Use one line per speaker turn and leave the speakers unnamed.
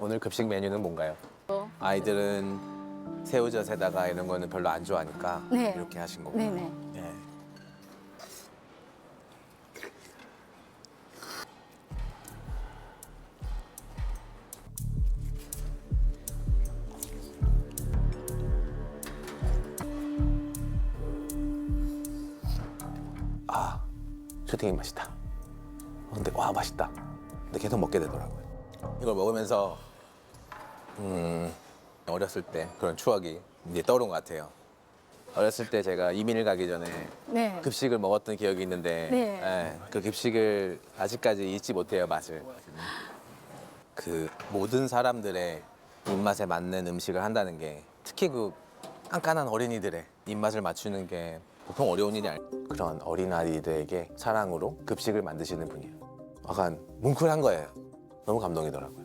오늘 급식 메뉴는 뭔가요? 아이들은 새우젓에다가 이런 거는 별로 안 좋아하니까
네.
이렇게 하신 거고.
네네.
네. 아, 슈팅이 맛있다. 근데 와 맛있다. 근데 계속 먹게 되더라고요. 이걸 먹으면서 어렸을 때 그런 추억이 이제 떠오른 것 같아요. 어렸을 때 제가 이민을 가기 전에
네.
급식을 먹었던 기억이 있는데
네.
예, 그 급식을 아직까지 잊지 못해요, 맛을. 그 모든 사람들의 입맛에 맞는 음식을 한다는 게 특히 그 깐깐한 어린이들의 입맛을 맞추는 게 보통 어려운 일이 아니에요. 그런 어린아이들에게 사랑으로 급식을 만드시는 분이에요. 약간 뭉클한 거예요. 너무 감동이더라고요.